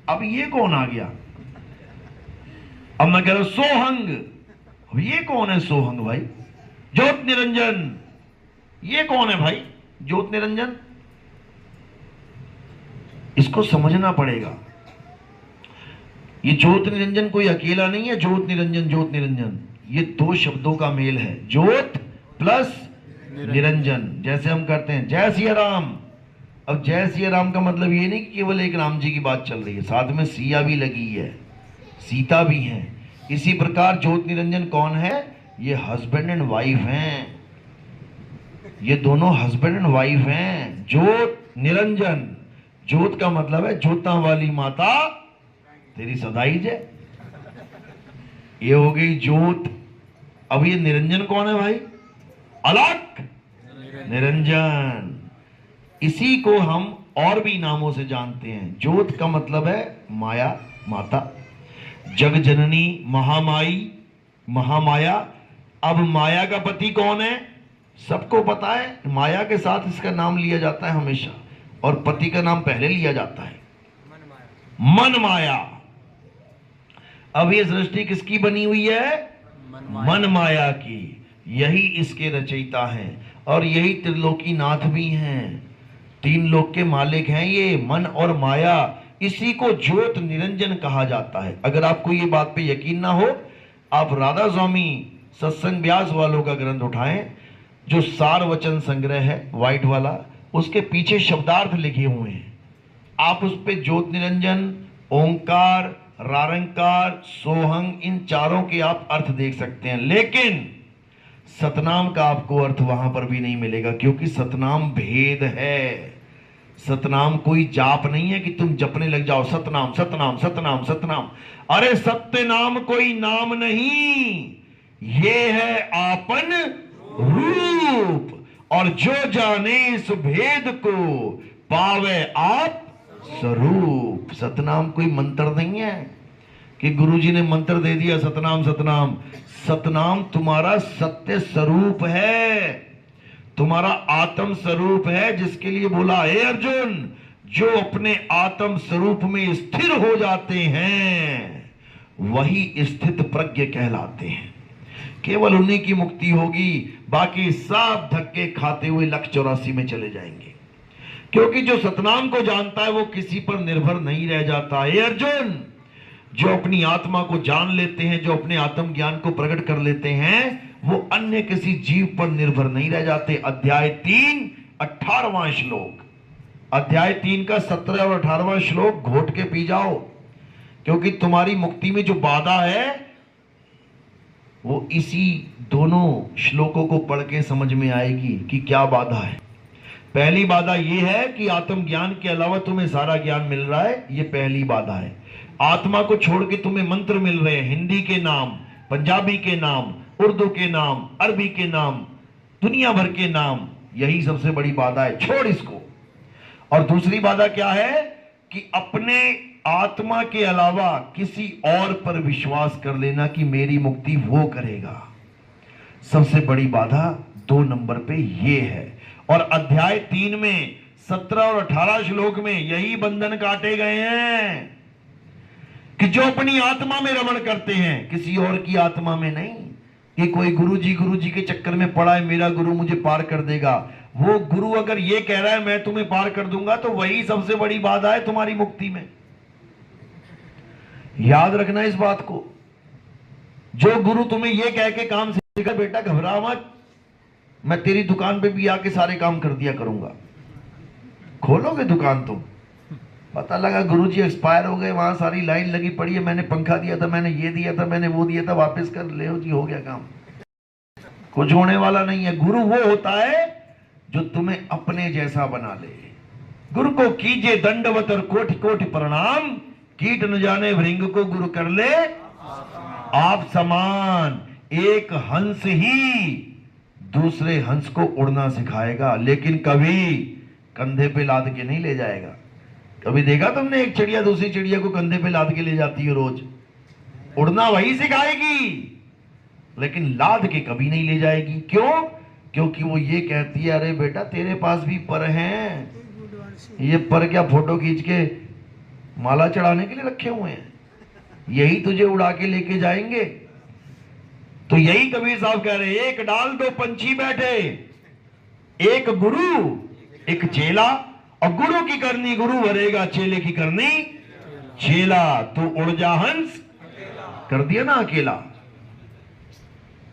अब ये कौन आ गया। अब मैं कह रहा हूं सोहंग, अब ये कौन है सोहंग भाई। ज्योत निरंजन, ये कौन है भाई ज्योत निरंजन। इसको समझना पड़ेगा। ये ज्योत निरंजन कोई अकेला नहीं है। ज्योत निरंजन, ज्योत निरंजन, ये 2 शब्दों का मेल है, ज्योत प्लस निरंजन। जैसे हम करते हैं जय सिया राम। अब जय सिया राम का मतलब ये नहीं कि केवल एक राम जी की बात चल रही है, साथ में सिया भी लगी है, सीता भी है। इसी प्रकार ज्योत निरंजन कौन है, ये हस्बैंड एंड वाइफ हैं। ये दोनों हस्बैंड एंड वाइफ हैं। ज्योत निरंजन, ज्योत का मतलब है ज्योता वाली माता तेरी सदाई जय, ये हो गई ज्योत। अब ये निरंजन कौन है भाई, अलग निरंजन। इसी को हम और भी नामों से जानते हैं। ज्योत का मतलब है माया, माता, जग जननी, महामाई, महामाया। अब माया का पति कौन है, सबको पता है। माया के साथ इसका नाम लिया जाता है हमेशा, और पति का नाम पहले लिया जाता है, मन माया। अब ये सृष्टि किसकी बनी हुई है, मन माया की। यही इसके रचयिता हैं और यही त्रिलोकी नाथ भी हैं। 3 लोक के मालिक हैं ये, मन और माया। इसी को ज्योत निरंजन कहा जाता है। अगर आपको ये बात पे यकीन ना हो, आप राधा स्वामी सत्संग व्यास वालों का ग्रंथ उठाएं, जो सार वचन संग्रह है, व्हाइट वाला, उसके पीछे शब्दार्थ लिखे हुए हैं। आप उस पे ज्योत निरंजन, ओंकार, रारंकार, सोहंग, इन चारों के आप अर्थ देख सकते हैं, लेकिन सतनाम का आपको अर्थ वहां पर भी नहीं मिलेगा, क्योंकि सतनाम भेद है। सतनाम कोई जाप नहीं है कि तुम जपने लग जाओ सतनाम सतनाम सतनाम सतनाम। अरे सत्य नाम कोई नाम नहीं, ये है आपन रूप। और जो जाने इस भेद को पावे आप स्वरूप। सतनाम कोई मंत्र नहीं है कि गुरुजी ने मंत्र दे दिया सतनाम सतनाम। सतनाम तुम्हारा सत्य स्वरूप है, तुम्हारा आत्म स्वरूप है, जिसके लिए बोला हे अर्जुन, जो अपने आत्म स्वरूप में स्थिर हो जाते हैं वही स्थित प्रज्ञ कहलाते हैं। केवल उन्हीं की मुक्ति होगी, बाकी सब धक्के खाते हुए लक्ष्य 84 में चले जाएंगे। क्योंकि जो सतनाम को जानता है वो किसी पर निर्भर नहीं रह जाता। हे अर्जुन, जो अपनी आत्मा को जान लेते हैं, जो अपने आत्म ज्ञान को प्रकट कर लेते हैं, वो अन्य किसी जीव पर निर्भर नहीं रह जाते। अध्याय 3 18वां श्लोक, अध्याय 3 का 17 और 18वां श्लोक घोट के पी जाओ, क्योंकि तुम्हारी मुक्ति में जो बाधा है वो इसी दोनों श्लोकों को पढ़ के समझ में आएगी कि क्या बाधा है। पहली बाधा यह है कि आत्म ज्ञान के अलावा तुम्हें सारा ज्ञान मिल रहा है, ये पहली बाधा है। आत्मा को छोड़ के तुम्हें मंत्र मिल रहे हैं, हिंदी के नाम, पंजाबी के नाम, उर्दू के नाम, अरबी के नाम, दुनिया भर के नाम, यही सबसे बड़ी बाधा है, छोड़ इसको। और दूसरी बाधा क्या है कि अपने आत्मा के अलावा किसी और पर विश्वास कर लेना कि मेरी मुक्ति वो करेगा। सबसे बड़ी बाधा 2 नंबर पे ये है। और अध्याय 3 में 17 और 18 श्लोक में यही बंधन काटे गए हैं कि जो अपनी आत्मा में रमण करते हैं, किसी और की आत्मा में नहीं, कि कोई गुरुजी के चक्कर में पड़ा है, मेरा गुरु मुझे पार कर देगा। वो गुरु अगर ये कह रहा है मैं तुम्हें पार कर दूंगा, तो वही सबसे बड़ी बाधा है तुम्हारी मुक्ति में। याद रखना इस बात को। जो गुरु तुम्हें ये कह के काम सिखा, बेटा घबरा मत, मैं तेरी दुकान पे भी आके सारे काम कर दिया करूंगा। खोलोगे दुकान तुम, पता लगा गुरुजी एक्सपायर हो गए, वहां सारी लाइन लगी पड़ी है, मैंने पंखा दिया था, मैंने ये दिया था, मैंने वो दिया था, वापस कर ले जी, हो गया काम। कुछ होने वाला नहीं है। गुरु वो होता है जो तुम्हें अपने जैसा बना ले। गुरु को कीजिए दंडवत और कोटि कोटि प्रणाम, कीट न जाने भृंग को गुरु कर ले आप समान। एक हंस ही दूसरे हंस को उड़ना सिखाएगा, लेकिन कभी कंधे पे लाद के नहीं ले जाएगा। कभी देखा तुमने एक चिड़िया दूसरी चिड़िया को कंधे पे लाद के ले जाती है रोज? उड़ना वही सिखाएगी, लेकिन लाद के कभी नहीं ले जाएगी। क्यों? क्योंकि वो ये कहती है अरे बेटा तेरे पास भी पर हैं, ये पर क्या फोटो खींच के माला चढ़ाने के लिए रखे हुए हैं, यही तुझे उड़ा के लेके जाएंगे। तो यही कबीर साहब कह रहे, एक डाल दो पंछी बैठे, एक गुरु एक चेला, और गुरु की करनी गुरु भरेगा, चेले की करनी चेला। तो उड़ जा हंस, कर दिया ना अकेला।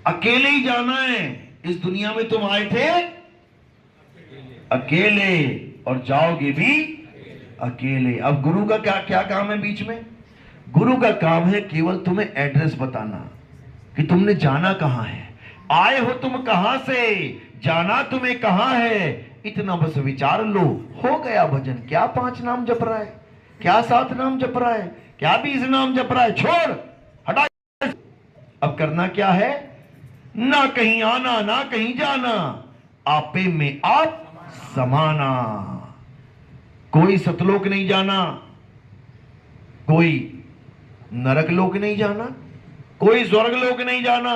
अकेले ही जाना है। इस दुनिया में तुम आए थे अकेले और जाओगे भी अकेले। अब गुरु का क्या क्या काम है बीच में? गुरु का काम है केवल तुम्हें एड्रेस बताना कि तुमने जाना कहां है, आए हो तुम कहां से, जाना तुम्हें कहां है, इतना बस विचार लो, हो गया भजन। क्या 5 नाम जप रहा है, क्या 7 नाम जप रहा है, क्या 20 नाम जप रहा है, छोड़ हटा। अब करना क्या है? ना कहीं आना ना कहीं जाना, आपे में आप समाना। कोई सतलोक नहीं जाना, कोई नरक लोक नहीं जाना, कोई स्वर्ग लोक नहीं जाना,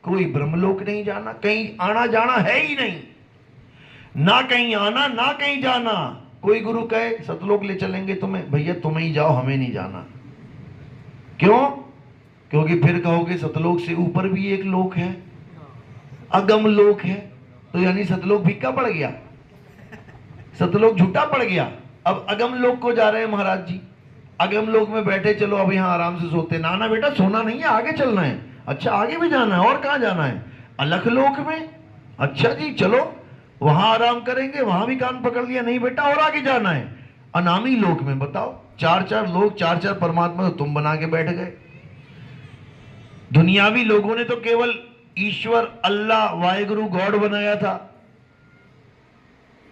कोई ब्रह्मलोक नहीं जाना, कहीं आना जाना है ही नहीं। ना कहीं आना ना कहीं जाना। कोई गुरु कहे सतलोक ले चलेंगे तुम्हें, भैया तुम्हें ही जाओ, हमें नहीं जाना। क्यों? क्योंकि फिर कहोगे सतलोक से ऊपर भी एक लोक है, अगम लोक है, तो यानी सतलोक फीका पड़ गया, सतलोक झूठा पड़ गया। अब अगम लोक को जा रहे हैं महाराज जी, अगम लोक में बैठे, चलो अब यहां आराम से सोते। ना ना बेटा सोना नहीं है, आगे चलना है। अच्छा आगे भी जाना है, और कहां जाना है? अलख लोक में। अच्छा जी चलो, वहां आराम करेंगे, वहां भी कान पकड़ लिया, नहीं बेटा और आगे जाना है। अनामी लोक में बताओ, चार चार लोग, चार चार परमात्मा तो तुम बना के बैठ गए। दुनियावी लोगों ने तो केवल ईश्वर, अल्लाह, वाहेगुरु, गॉड बनाया था।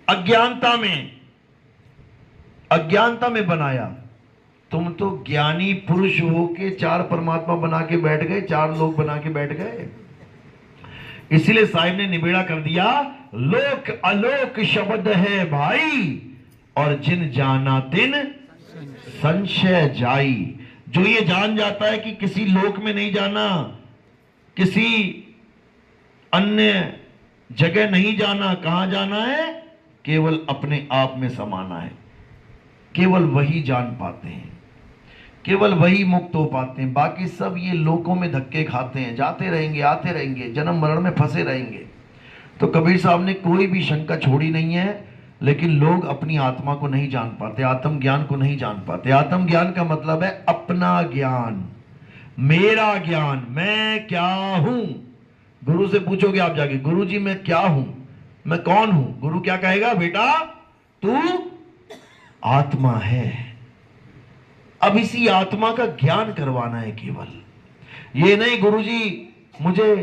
अज्ञानता में बनाया। तुम तो ज्ञानी पुरुष होके चार परमात्मा बना के बैठ गए, चार लोग बना के बैठ गए। इसीलिए साहिब ने निबेड़ा कर दिया, लोक अलोक शब्द है भाई, और जिन जाना तिन संशय जाई। जो ये जान जाता है कि किसी लोक में नहीं जाना, किसी अन्य जगह नहीं जाना, कहां जाना है, केवल अपने आप में समाना है, केवल वही जान पाते हैं, केवल वही मुक्त हो पाते हैं। बाकी सब ये लोकों में धक्के खाते हैं, जाते रहेंगे, आते रहेंगे, जन्म मरण में फंसे रहेंगे। तो कबीर साहब ने कोई भी शंका छोड़ी नहीं है। लेकिन लोग अपनी आत्मा को नहीं जान पाते, आत्म ज्ञान को नहीं जान पाते। आत्म ज्ञान का मतलब है अपना ज्ञान, मेरा ज्ञान, मैं क्या हूं। गुरु से पूछोगे आप जाके, गुरु जी मैं क्या हूं, मैं कौन हूं? गुरु क्या कहेगा? बेटा तू आत्मा है। अब इसी आत्मा का ज्ञान करवाना है केवल। ये नहीं गुरु जी मुझे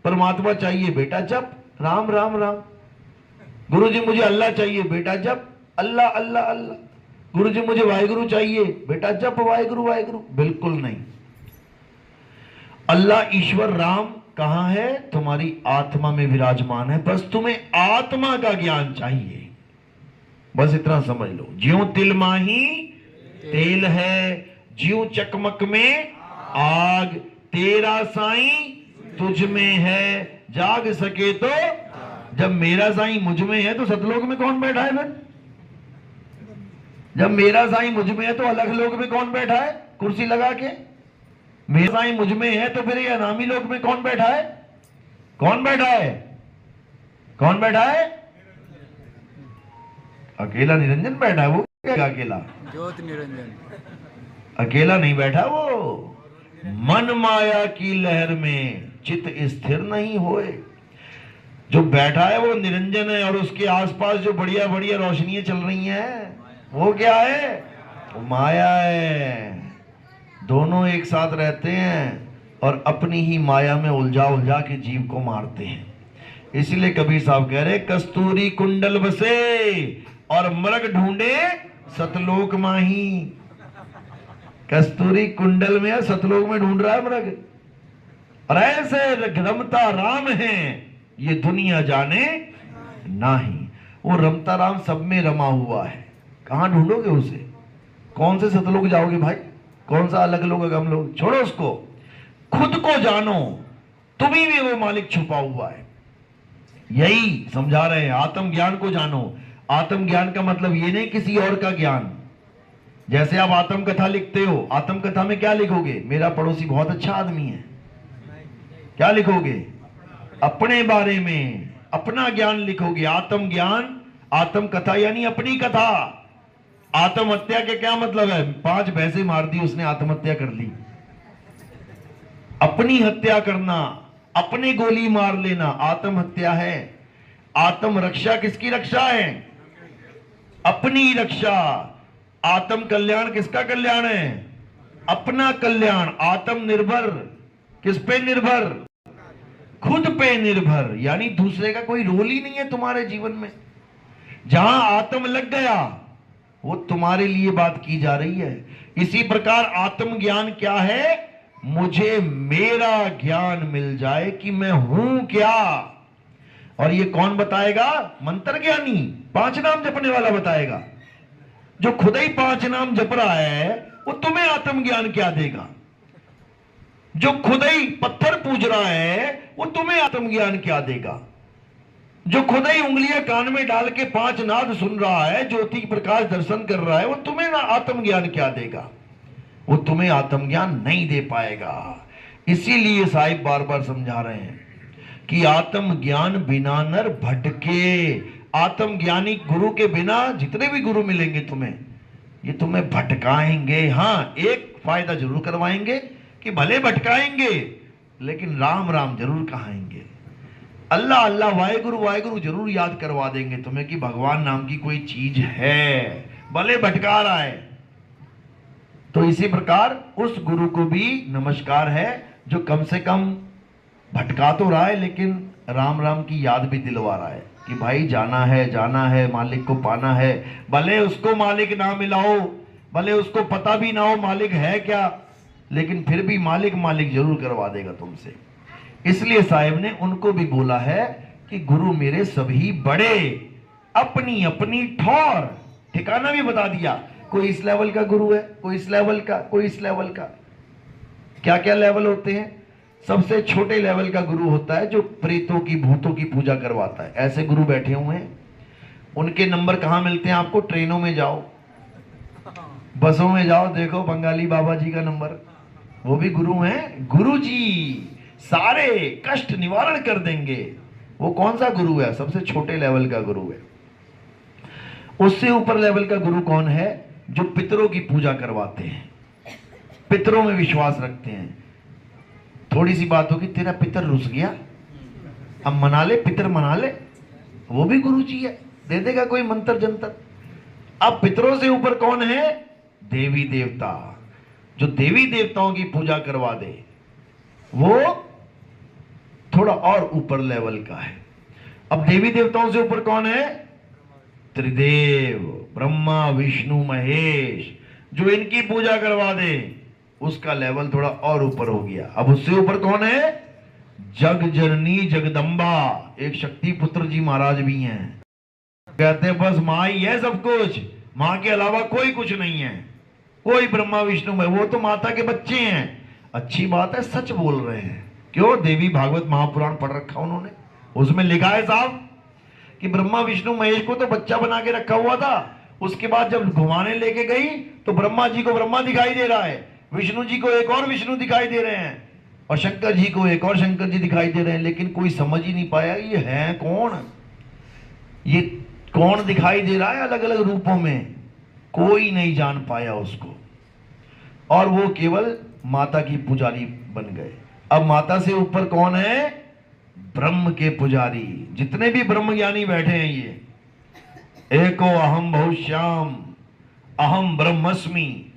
परमात्मा चाहिए, बेटा जप राम राम राम। गुरु जी मुझे अल्लाह चाहिए, बेटा जप अल्लाह अल्लाह अल्लाह। गुरु जी मुझे वाहेगुरु चाहिए, बेटा जप वाहेगुरु वाहेगुरु। बिल्कुल नहीं। अल्लाह ईश्वर राम कहां है? तुम्हारी आत्मा में विराजमान है। बस तुम्हें आत्मा का ज्ञान चाहिए, बस इतना समझ लो। ज्यों तिल माही तेल है, ज्यों चकमक में आग, तेरा साईं तुझ में है, जाग सके तो। जब मेरा साईं मुझ में है तो सतलोक में कौन बैठा है फिर? जब मेरा साईं मुझ में है तो अलग लोक में कौन बैठा है कुर्सी लगा के? मेरा साईं मुझ में है तो फिर ये अनामी लोक में कौन बैठा है? कौन बैठा है? कौन बैठा है? अकेला निरंजन बैठा है। वो क्या अकेला? ज्योत निरंजन अकेला नहीं बैठा, वो मन माया की लहर में चित्त स्थिर नहीं होए। जो बैठा है वो निरंजन है, और उसके आसपास जो बढ़िया बढ़िया रोशनियां चल रही हैं वो क्या है? वो माया है। दोनों एक साथ रहते हैं और अपनी ही माया में उलझा उलझा के जीव को मारते हैं। इसीलिए कबीर साहब कह रहे, कस्तूरी कुंडल बसे और मृग ढूंढे सतलोक माही। कस्तूरी कुंडल में, सतलोक में ढूंढ रहा है मृग। और ऐसे रमता राम है ये दुनिया जाने नाही। वो रमता राम सब में रमा हुआ है, कहां ढूंढोगे उसे? कौन से सतलोक जाओगे भाई? कौन सा अलग लोग अगम लोग? छोड़ो उसको, खुद को जानो, तुम्ही में वो मालिक छुपा हुआ है। यही समझा रहे हैं, आत्म ज्ञान को जानो। आत्म ज्ञान का मतलब ये नहीं किसी और का ज्ञान। जैसे आप आत्म कथा लिखते हो, आत्म कथा में क्या लिखोगे? मेरा पड़ोसी बहुत अच्छा आदमी है। क्या लिखोगे? अपने बारे में अपना ज्ञान लिखोगे। आत्म ज्ञान, आत्म कथा यानी अपनी कथा। आत्महत्या के क्या मतलब है? 5 भैंसे मार दी उसने, आत्महत्या कर ली। अपनी हत्या करना, अपने गोली मार लेना आत्महत्या है। आत्म रक्षा किसकी रक्षा है? अपनी रक्षा। आत्म कल्याण किसका कल्याण है? अपना कल्याण। आत्म निर्भर किस पे निर्भर? खुद पे निर्भर। यानी दूसरे का कोई रोल ही नहीं है तुम्हारे जीवन में। जहां आत्म लग गया वो तुम्हारे लिए बात की जा रही है। इसी प्रकार आत्म ज्ञान क्या है? मुझे मेरा ज्ञान मिल जाए कि मैं हूं क्या। और ये कौन बताएगा? मंत्र ज्ञानी, 5 नाम जपने वाला बताएगा। जो खुद ही 5 नाम जप रहा है वो तुम्हें आत्म ज्ञान क्या देगा? जो खुद ही पत्थर पूज रहा है वो तुम्हें आत्म ज्ञान क्या देगा? जो खुद ही उंगलियां कान में डाल के 5 नाद सुन रहा है, ज्योति प्रकाश दर्शन कर रहा है, वो तुम्हें ना आत्म ज्ञान क्या देगा? वो तुम्हें आत्म ज्ञान नहीं दे पाएगा। इसीलिए साहिब बार बार समझा रहे हैं कि आत्म ज्ञान बिना नर भटके। आत्म ज्ञानी गुरु के बिना, जितने भी गुरु मिलेंगे तुम्हें, ये तुम्हें भटकाएंगे। हाँ, एक फायदा जरूर करवाएंगे कि भले भटकाएंगे लेकिन राम राम जरूर कहाएंगे। अल्लाह अल्लाह वाहेगुरु वाहेगुरु जरूर याद करवा देंगे तुम्हें कि भगवान नाम की कोई चीज है, भले भटका रहा है। तो इसी प्रकार उस गुरु को भी नमस्कार है जो कम से कम भटका तो रहा है लेकिन राम राम की याद भी दिलवा रहा है कि भाई जाना है मालिक को पाना है। भले उसको मालिक ना मिला हो, भले उसको पता भी ना हो मालिक है क्या, लेकिन फिर भी मालिक मालिक जरूर करवा देगा तुमसे। इसलिए साहिब ने उनको भी बोला है कि गुरु मेरे सभी बड़े, अपनी अपनी ठौर, ठिकाना भी बता दिया। कोई इस लेवल का गुरु है, कोई इस लेवल का, कोई इस लेवल का। क्या क्या लेवल होते हैं? सबसे छोटे लेवल का गुरु होता है जो प्रेतों की भूतों की पूजा करवाता है। ऐसे गुरु बैठे हुए हैं। उनके नंबर कहां मिलते हैं आपको? ट्रेनों में जाओ, बसों में जाओ, देखो बंगाली बाबा जी का नंबर, वो भी गुरु हैं। गुरु जी सारे कष्ट निवारण कर देंगे। वो कौन सा गुरु है? सबसे छोटे लेवल का गुरु है। उससे ऊपर लेवल का गुरु कौन है? जो पितरों की पूजा करवाते हैं, पितरों में विश्वास रखते हैं। थोड़ी सी बात होगी, तेरा पितर रुस गया, अब मना ले, पितर मना ले, वो भी गुरु जी है, दे देगा कोई मंत्र जंतर। अब पितरों से ऊपर कौन है? देवी देवता। जो देवी देवताओं की पूजा करवा दे वो थोड़ा और ऊपर लेवल का है। अब देवी देवताओं से ऊपर कौन है? त्रिदेव, ब्रह्मा विष्णु महेश। जो इनकी पूजा करवा दे उसका लेवल थोड़ा और ऊपर हो गया। अब उससे ऊपर कौन है? जग जननी जगदम्बा, एक शक्ति पुत्र जी महाराज भी हैं। कहते हैं बस मां ही है सब कुछ, मां के अलावा कोई कुछ नहीं है, कोई ब्रह्मा विष्णु में, वो तो माता के बच्चे हैं। अच्छी बात है, सच बोल रहे हैं। क्यों? देवी भागवत महापुराण पढ़ रखा उन्होंने, उसमें लिखा है साहब कि ब्रह्मा विष्णु महेश को तो बच्चा बना के रखा हुआ था। उसके बाद जब घुमाने लेके गई तो ब्रह्मा जी को ब्रह्मा दिखाई दे रहा है, विष्णु जी को एक और विष्णु दिखाई दे रहे हैं, और शंकर जी को एक और शंकर जी दिखाई दे रहे हैं। लेकिन कोई समझ ही नहीं पाया ये है कौन, ये कौन दिखाई दे रहा है अलग अलग रूपों में, कोई नहीं जान पाया उसको। और वो केवल माता की पुजारी बन गए। अब माता से ऊपर कौन है? ब्रह्म के पुजारी। जितने भी ब्रह्म ज्ञानी बैठे हैं ये एको अहम बहुश्याम अहम ब्रह्मस्मि,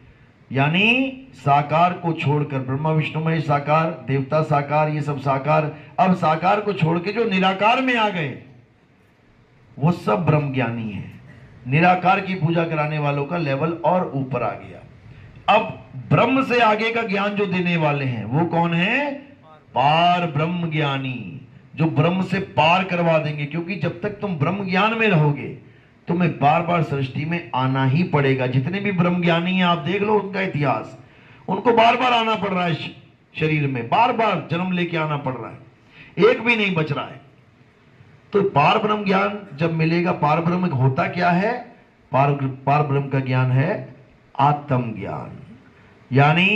यानी साकार को छोड़कर, ब्रह्मा विष्णु महेश साकार, देवता साकार, ये सब साकार, अब साकार को छोड़ के जो निराकार में आ गए वो सब ब्रह्म ज्ञानी है। निराकार की पूजा कराने वालों का लेवल और ऊपर आ गया। अब ब्रह्म से आगे का ज्ञान जो देने वाले हैं वो कौन है? पार ब्रह्म ज्ञानी, जो ब्रह्म से पार करवा देंगे। क्योंकि जब तक तुम ब्रह्म ज्ञान में रहोगे तुम्हें बार बार सृष्टि में आना ही पड़ेगा। जितने भी ब्रह्म ज्ञानी हैं आप देख लो उनका इतिहास, उनको बार बार आना पड़ रहा है, शरीर में बार बार जन्म लेके आना पड़ रहा है, एक भी नहीं बच रहा है। तो पार ब्रह्म ज्ञान जब मिलेगा, पार ब्रह्म होता क्या है? पार ब्रह्म का ज्ञान है आत्म ज्ञान, यानी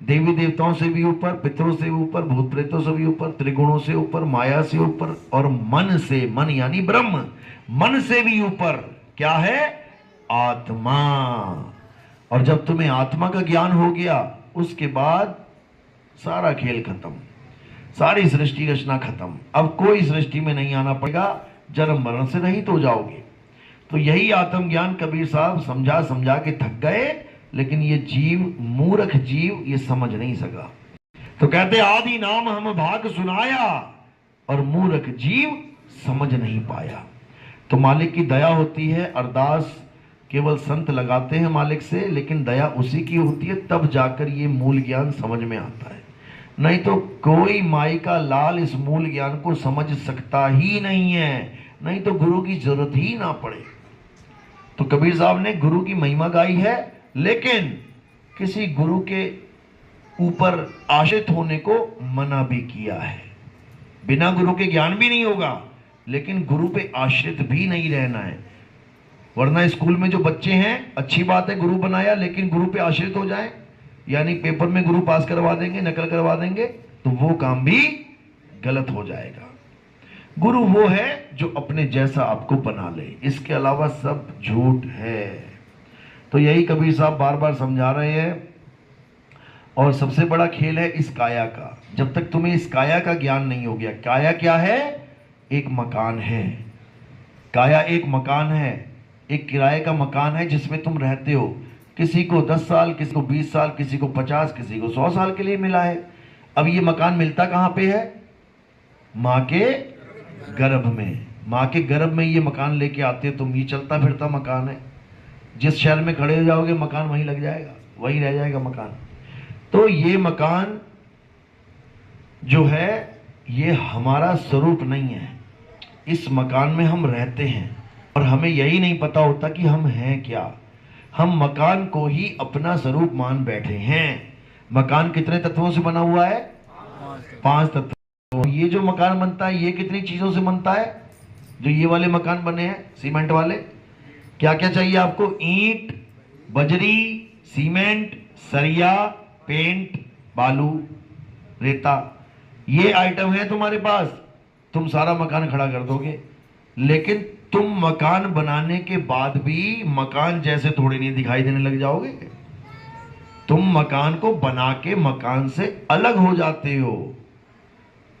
देवी देवताओं से भी ऊपर, पितरों से ऊपर, भूत प्रेतों से भी ऊपर, त्रिगुणों से ऊपर, माया से ऊपर, और मन से, मन यानी ब्रह्म, मन से भी ऊपर क्या है? आत्मा। और जब तुम्हें आत्मा का ज्ञान हो गया उसके बाद सारा खेल खत्म, सारी सृष्टि रचना खत्म। अब कोई सृष्टि में नहीं आना पड़ेगा, जन्म मरण से रहित हो जाओगे। तो यही आत्म ज्ञान कबीर साहब समझा समझा के थक गए, लेकिन ये जीव, मूर्ख जीव, ये समझ नहीं सका। तो कहते आदि नाम हम भाग सुनाया, और मूर्ख जीव समझ नहीं पाया। तो मालिक की दया होती है, अरदास केवल संत लगाते हैं मालिक से, लेकिन दया उसी की होती है तब जाकर ये मूल ज्ञान समझ में आता है। नहीं तो कोई माई का लाल इस मूल ज्ञान को समझ सकता ही नहीं है, नहीं तो गुरु की जरूरत ही ना पड़े। तो कबीर साहब ने गुरु की महिमा गाई है, लेकिन किसी गुरु के ऊपर आश्रित होने को मना भी किया है। बिना गुरु के ज्ञान भी नहीं होगा, लेकिन गुरु पे आश्रित भी नहीं रहना है। वरना स्कूल में जो बच्चे हैं, अच्छी बात है गुरु बनाया, लेकिन गुरु पे आश्रित हो जाए, यानी पेपर में गुरु पास करवा देंगे, नकल करवा देंगे, तो वो काम भी गलत हो जाएगा। गुरु वो है जो अपने जैसा आपको बना ले, इसके अलावा सब झूठ है। तो यही कबीर साहब बार बार समझा रहे हैं। और सबसे बड़ा खेल है इस काया का। जब तक तुम्हें इस काया का ज्ञान नहीं हो गया, काया क्या है? एक मकान है, काया एक मकान है, एक किराए का मकान है जिसमें तुम रहते हो। किसी को 10 साल, किसी को 20 साल, किसी को 50, किसी को 100 साल के लिए मिला है। अब ये मकान मिलता कहाँ पे है? माँ के गर्भ में। माँ के गर्भ में ये मकान लेके आते हो तुम। ये चलता फिरता मकान है, जिस शहर में खड़े हो जाओगे मकान वहीं लग जाएगा, वहीं रह जाएगा मकान। तो ये मकान जो है ये हमारा स्वरूप नहीं है। इस मकान में हम रहते हैं और हमें यही नहीं पता होता कि हम हैं क्या। हम मकान को ही अपना स्वरूप मान बैठे हैं। मकान कितने तत्वों से बना हुआ है? 5 तत्व। ये जो मकान बनता है ये कितनी चीजों से बनता है? जो ये वाले मकान बने हैं सीमेंट वाले, क्या क्या चाहिए आपको? ईंट, बजरी, सीमेंट, सरिया, पेंट, बालू, रेता, ये आइटम है तुम्हारे पास। तुम सारा मकान खड़ा कर दोगे, लेकिन तुम मकान बनाने के बाद भी मकान जैसे थोड़ी नहीं दिखाई देने लग जाओगे। तुम मकान को बना के मकान से अलग हो जाते हो।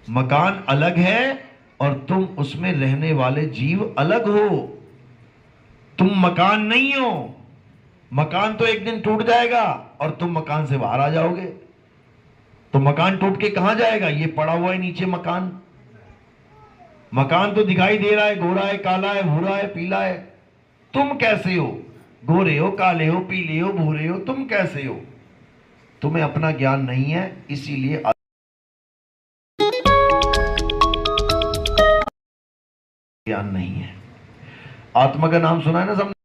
मकान अलग है और तुम उसमें रहने वाले जीव अलग हो। तुम मकान नहीं हो। मकान तो एक दिन टूट जाएगा और तुम मकान से बाहर आ जाओगे। तो मकान टूट के कहां जाएगा? ये पड़ा हुआ है नीचे मकान। मकान तो दिखाई दे रहा है, गोरा है, काला है, भूरा है, पीला है। तुम कैसे हो? गोरे हो, काले हो, पीले हो, भूरे हो, तुम कैसे हो? तुम्हें अपना ज्ञान नहीं है, इसीलिए ज्ञान नहीं है। आत्मा का नाम सुना है ना सबने?